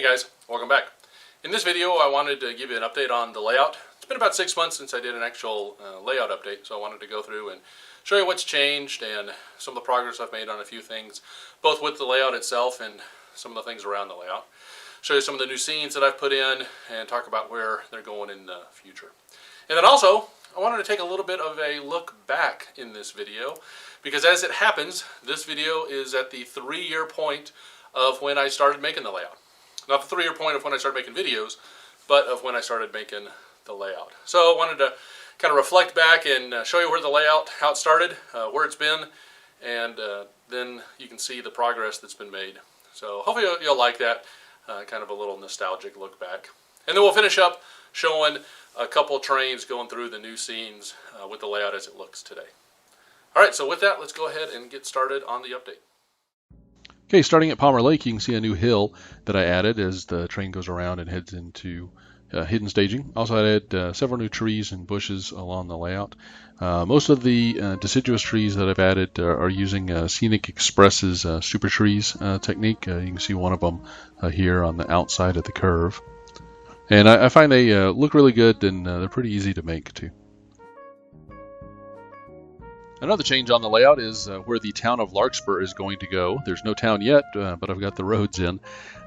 guys, welcome back. In this video I wanted to give you an update on the layout. It's been about 6 months since I did an actual layout update, so I wanted to go through and show you what's changed and some of the progress I've made on a few things, both with the layout itself and some of the things around the layout. Show you some of the new scenes that I've put in and talk about where they're going in the future. And then also, I wanted to take a little bit of a look back in this video, because as it happens, this video is at the 3-year point of when I started making the layout. Not the 3-year point of when I started making videos, but of when I started making the layout. So I wanted to kind of reflect back and show you where the layout, how it started, where it's been, and then you can see the progress that's been made. So hopefully you'll like that, kind of a little nostalgic look back. And then we'll finish up showing a couple trains going through the new scenes with the layout as it looks today. Alright, so with that, let's go ahead and get started on the update. Okay, starting at Palmer Lake, you can see a new hill that I added as the train goes around and heads into hidden staging. Also added several new trees and bushes along the layout. Most of the deciduous trees that I've added are using Scenic Express's Super Trees technique. You can see one of them here on the outside of the curve. And I find they look really good, and they're pretty easy to make too. Another change on the layout is where the town of Larkspur is going to go. There's no town yet, but I've got the roads in.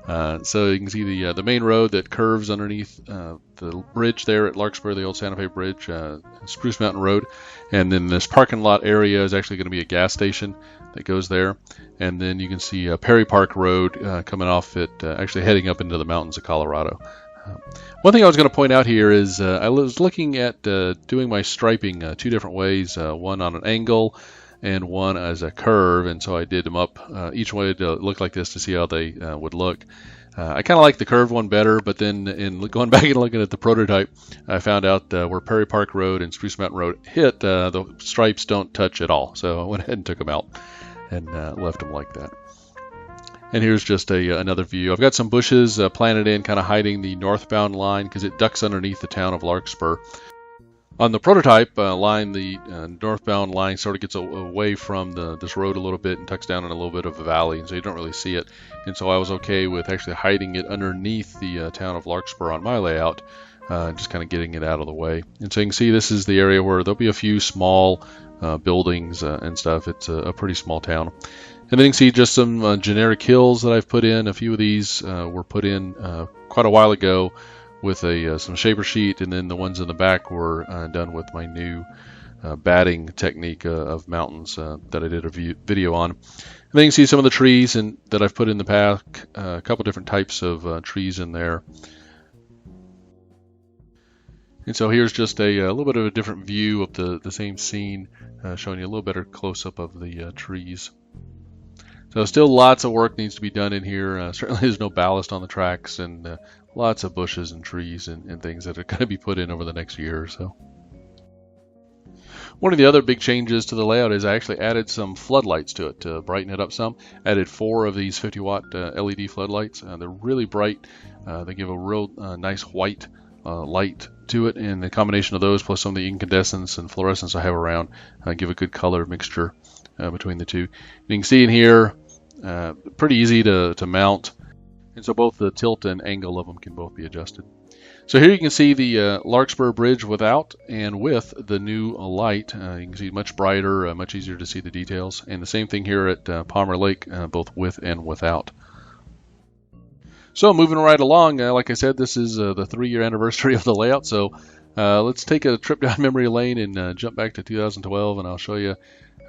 So you can see the main road that curves underneath the bridge there at Larkspur, the old Santa Fe Bridge, Spruce Mountain Road. And then this parking lot area is actually going to be a gas station that goes there. And then you can see Perry Park Road coming off it, actually heading up into the mountains of Colorado. One thing I was going to point out here is I was looking at doing my striping 2 different ways, one on an angle and one as a curve, and so I did them up each way to look like this to see how they would look. I kind of like the curved one better, but then in going back and looking at the prototype, I found out where Perry Park Road and Spruce Mountain Road hit, the stripes don't touch at all, so I went ahead and took them out and left them like that. And here's just another view. I've got some bushes planted in, kind of hiding the northbound line because it ducks underneath the town of Larkspur. On the prototype line, the northbound line sort of gets away from this road a little bit and tucks down in a little bit of a valley, and so you don't really see it. And so I was okay with actually hiding it underneath the town of Larkspur on my layout, just kind of getting it out of the way. And so you can see this is the area where there'll be a few small buildings and stuff. It's a pretty small town. And then you can see just some generic hills that I've put in. A few of these were put in quite a while ago with some shaper sheet, and then the ones in the back were done with my new batting technique of mountains that I did a video on. And then you can see some of the trees that I've put in the pack, a couple different types of trees in there. And so here's just a little bit of a different view of the same scene, showing you a little better close-up of the trees. So still lots of work needs to be done in here. Certainly there's no ballast on the tracks, and lots of bushes and trees and things that are going to be put in over the next year or so. One of the other big changes to the layout is I actually added some floodlights to it to brighten it up some. Added 4 of these 50-watt LED floodlights. They're really bright. They give a real nice white light to it, and the combination of those plus some of the incandescence and fluorescence I have around give a good color mixture between the two. You can see in here, pretty easy to mount, and so both the tilt and angle of them can both be adjusted. So here you can see the Larkspur Bridge without and with the new light. You can see much brighter, much easier to see the details, and the same thing here at Palmer Lake, both with and without. So moving right along, like I said, this is the 3-year anniversary of the layout, so let's take a trip down memory lane and jump back to 2012, and I'll show you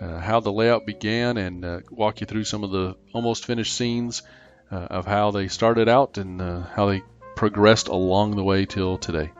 how the layout began and walk you through some of the almost finished scenes of how they started out and how they progressed along the way till today.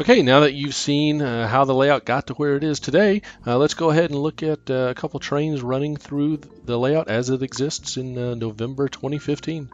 Okay, now that you've seen how the layout got to where it is today, let's go ahead and look at a couple trains running through the layout as it exists in November 2015.